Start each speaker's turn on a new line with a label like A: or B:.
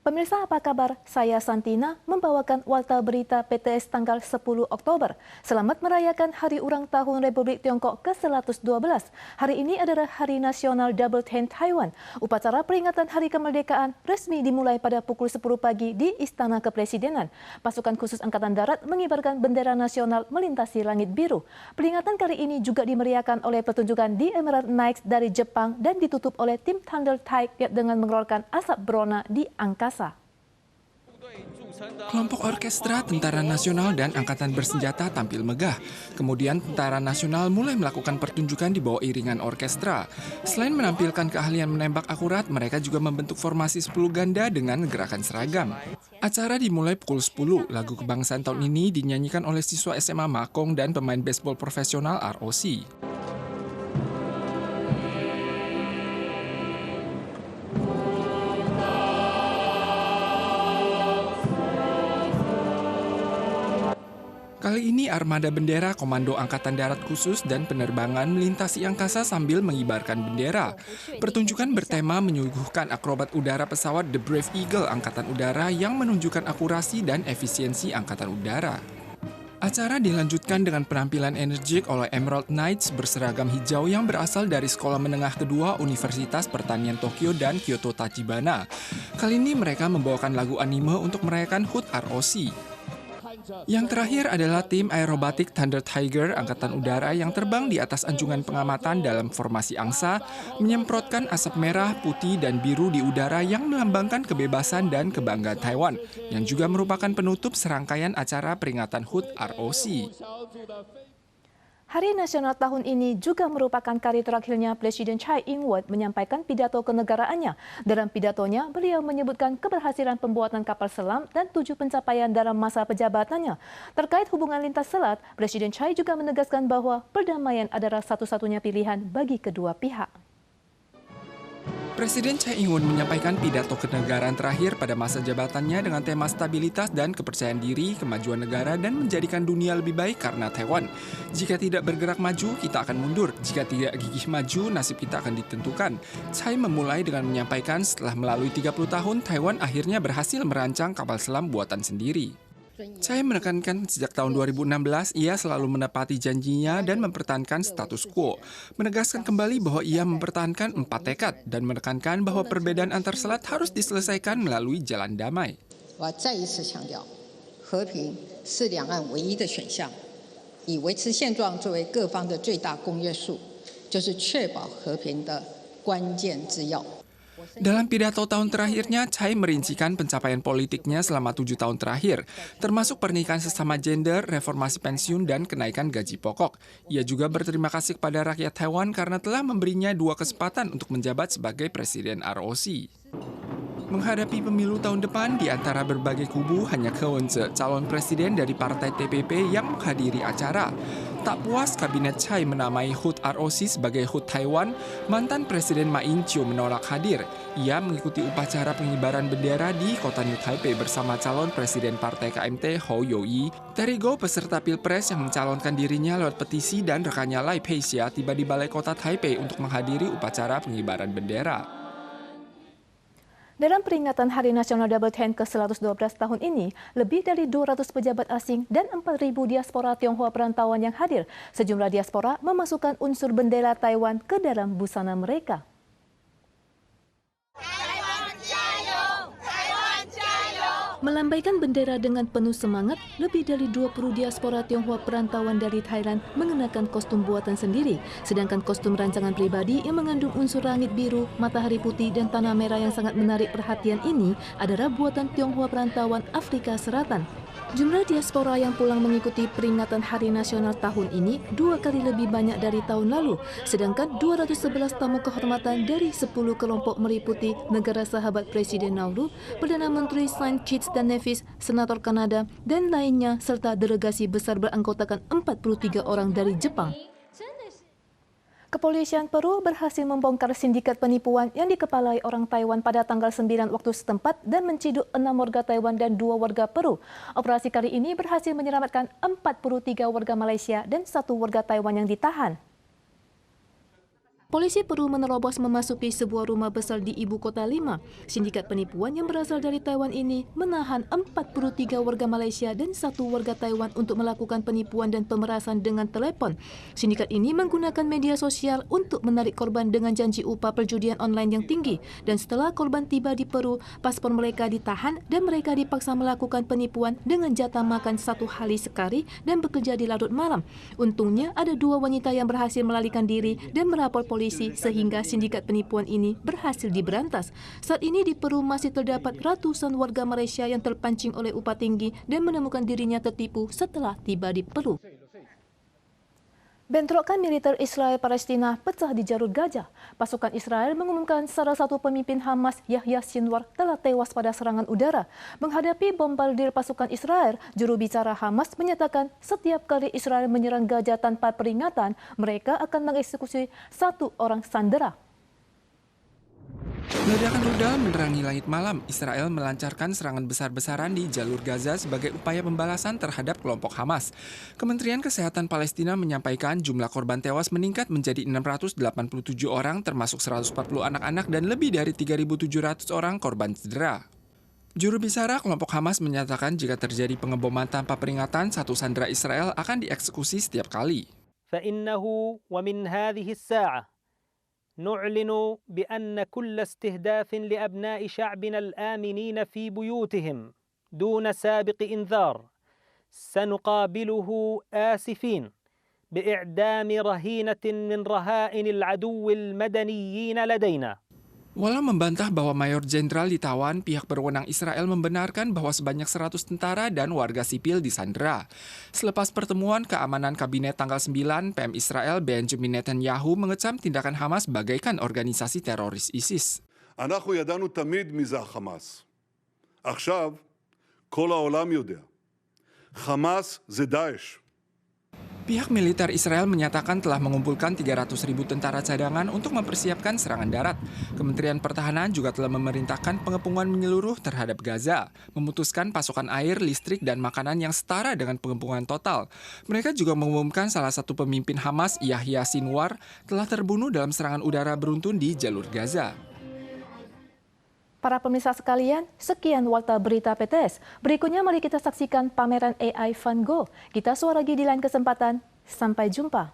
A: Pemirsa apa kabar? Saya Santina membawakan Warta Berita PTS tanggal 10 Oktober. Selamat merayakan Hari Ulang Tahun Republik Tiongkok ke-112. Hari ini adalah Hari Nasional Double Ten Taiwan. Upacara peringatan Hari Kemerdekaan resmi dimulai pada pukul 10 pagi di Istana Kepresidenan. Pasukan khusus Angkatan Darat mengibarkan bendera nasional melintasi langit biru. Peringatan kali ini juga dimeriahkan oleh pertunjukan The Emerald Knights dari Jepang dan ditutup oleh tim Thunder Tide dengan mengeluarkan asap berwarna di angkasa.
B: Kelompok orkestra Tentara Nasional dan Angkatan Bersenjata tampil megah. Kemudian Tentara Nasional mulai melakukan pertunjukan di bawah iringan orkestra. Selain menampilkan keahlian menembak akurat, mereka juga membentuk formasi 10 ganda dengan gerakan seragam. Acara dimulai pukul 10. Lagu kebangsaan tahun ini dinyanyikan oleh siswa SMA Makong dan pemain baseball profesional ROC. Kali ini armada bendera Komando Angkatan Darat Khusus dan penerbangan melintasi angkasa sambil mengibarkan bendera. Pertunjukan bertema menyuguhkan akrobat udara pesawat The Brave Eagle Angkatan Udara yang menunjukkan akurasi dan efisiensi Angkatan Udara. Acara dilanjutkan dengan penampilan energik oleh Emerald Knights berseragam hijau yang berasal dari Sekolah Menengah Kedua Universitas Pertanian Tokyo dan Kyoto Tachibana. Kali ini mereka membawakan lagu anime untuk merayakan HUT ROC. Yang terakhir adalah tim aerobatik Thunder Tiger Angkatan Udara yang terbang di atas anjungan pengamatan dalam formasi angsa, menyemprotkan asap merah, putih, dan biru di udara yang melambangkan kebebasan dan kebanggaan Taiwan, yang juga merupakan penutup serangkaian acara peringatan HUT ROC.
A: Hari Nasional tahun ini juga merupakan kali terakhirnya Presiden Tsai Ing-wen menyampaikan pidato kenegaraannya. Dalam pidatonya, beliau menyebutkan keberhasilan pembuatan kapal selam dan 7 pencapaian dalam masa pejabatannya. Terkait hubungan lintas selat, Presiden Tsai juga menegaskan bahwa perdamaian adalah satu-satunya pilihan bagi kedua pihak.
B: Presiden Tsai Ing-wen menyampaikan pidato kenegaraan terakhir pada masa jabatannya dengan tema stabilitas dan kepercayaan diri, kemajuan negara, dan menjadikan dunia lebih baik karena Taiwan. Jika tidak bergerak maju, kita akan mundur. Jika tidak gigih maju, nasib kita akan ditentukan. Tsai memulai dengan menyampaikan setelah melalui 30 tahun, Taiwan akhirnya berhasil merancang kapal selam buatan sendiri. Tsai menekankan sejak tahun 2016 ia selalu menepati janjinya dan mempertahankan status quo. Menegaskan kembali bahwa ia mempertahankan 4 tekad dan menekankan bahwa perbedaan antar selat harus diselesaikan melalui jalan damai. Dalam pidato tahun terakhirnya, Tsai merincikan pencapaian politiknya selama 7 tahun terakhir, termasuk pernikahan sesama gender, reformasi pensiun, dan kenaikan gaji pokok. Ia juga berterima kasih kepada rakyat Taiwan karena telah memberinya 2 kesempatan untuk menjabat sebagai Presiden ROC. Menghadapi pemilu tahun depan, di antara berbagai kubu hanya Ke Wen-je, calon presiden dari partai TPP yang menghadiri acara. Tak puas Kabinet Tsai menamai HUT ROC sebagai HUT Taiwan, mantan Presiden Ma Ying-jeou menolak hadir. Ia mengikuti upacara pengibaran bendera di kota New Taipei bersama calon Presiden Partai KMT Hou Yu-yi. Terry Gou, peserta Pilpres yang mencalonkan dirinya lewat petisi, dan rekannya Lai Pei-hsia tiba di Balai Kota Taipei untuk menghadiri upacara pengibaran bendera.
A: Dalam peringatan Hari Nasional Double Ten ke-112 tahun ini, lebih dari 200 pejabat asing dan 4.000 diaspora Tionghoa perantauan yang hadir. Sejumlah diaspora memasukkan unsur bendera Taiwan ke dalam busana mereka. Melambaikan bendera dengan penuh semangat, lebih dari 20 diaspora Tionghoa perantauan dari Thailand mengenakan kostum buatan sendiri, sedangkan kostum rancangan pribadi yang mengandung unsur langit biru, matahari putih, dan tanah merah yang sangat menarik perhatian ini adalah buatan Tionghoa perantauan Afrika Selatan. Jumlah diaspora yang pulang mengikuti peringatan Hari Nasional tahun ini 2 kali lebih banyak dari tahun lalu, sedangkan 211 tamu kehormatan dari 10 kelompok meliputi negara sahabat Presiden Nauru, Perdana Menteri Saint Kitts dan Nevis, Senator Kanada, dan lainnya, serta delegasi besar beranggotakan 43 orang dari Jepang. Kepolisian Peru berhasil membongkar sindikat penipuan yang dikepalai orang Taiwan pada tanggal 9 waktu setempat dan menciduk 6 warga Taiwan dan 2 warga Peru. Operasi kali ini berhasil menyelamatkan 43 warga Malaysia dan 1 warga Taiwan yang ditahan. Polisi Peru menerobos memasuki sebuah rumah besar di ibu kota Lima. Sindikat penipuan yang berasal dari Taiwan ini menahan 43 warga Malaysia dan 1 warga Taiwan untuk melakukan penipuan dan pemerasan dengan telepon. Sindikat ini menggunakan media sosial untuk menarik korban dengan janji upah perjudian online yang tinggi. Dan setelah korban tiba di Peru, paspor mereka ditahan dan mereka dipaksa melakukan penipuan dengan jatah makan 1 hari sekali dan bekerja di larut malam. Untungnya ada 2 wanita yang berhasil melarikan diri dan melapor polisi sehingga sindikat penipuan ini berhasil diberantas. Saat ini di Peru masih terdapat ratusan warga Malaysia yang terpancing oleh upah tinggi dan menemukan dirinya tertipu setelah tiba di Peru. Bentrokan militer Israel-Palestina pecah di Jalur Gaza. Pasukan Israel mengumumkan salah satu pemimpin Hamas, Yahya Sinwar, telah tewas pada serangan udara. Menghadapi bombardir pasukan Israel, juru bicara Hamas menyatakan setiap kali Israel menyerang Gaza tanpa peringatan, mereka akan mengeksekusi 1 orang sandera.
B: Ledakan rudal menerangi langit malam. Israel melancarkan serangan besar-besaran di jalur Gaza sebagai upaya pembalasan terhadap kelompok Hamas. Kementerian Kesehatan Palestina menyampaikan jumlah korban tewas meningkat menjadi 687 orang, termasuk 140 anak-anak dan lebih dari 3.700 orang korban cedera. Juru bicara kelompok Hamas menyatakan jika terjadi pengeboman tanpa peringatan, 1 sandera Israel akan dieksekusi setiap kali.
C: فإنه ومن هذه الساعة نعلن بأن كل استهداف لأبناء شعبنا الآمنين في بيوتهم دون سابق إنذار سنقابله آسفين بإعدام رهينة من رهائن العدو المدنيين لدينا.
B: Walau membantah bahwa Mayor Jenderal ditawan, pihak berwenang Israel membenarkan bahwa sebanyak 100 tentara dan warga sipil disandera. Selepas pertemuan keamanan kabinet tanggal 9, PM Israel Benjamin Netanyahu mengecam tindakan Hamas bagaikan organisasi teroris ISIS.
D: אנחנו ידענו תמיד מי זה החמאס. עכשיו כל העולם יודע. חמאס זה דאעש.
B: Pihak militer Israel menyatakan telah mengumpulkan 300.000 tentara cadangan untuk mempersiapkan serangan darat. Kementerian Pertahanan juga telah memerintahkan pengepungan menyeluruh terhadap Gaza, memutuskan pasokan air, listrik, dan makanan yang setara dengan pengepungan total. Mereka juga mengumumkan salah satu pemimpin Hamas, Yahya Sinwar, telah terbunuh dalam serangan udara beruntun di jalur Gaza.
A: Para pemirsa sekalian, sekian Warta Berita PTS. Berikutnya mari kita saksikan pameran AI Van Gogh. Kita suara lagi di lain kesempatan. Sampai jumpa.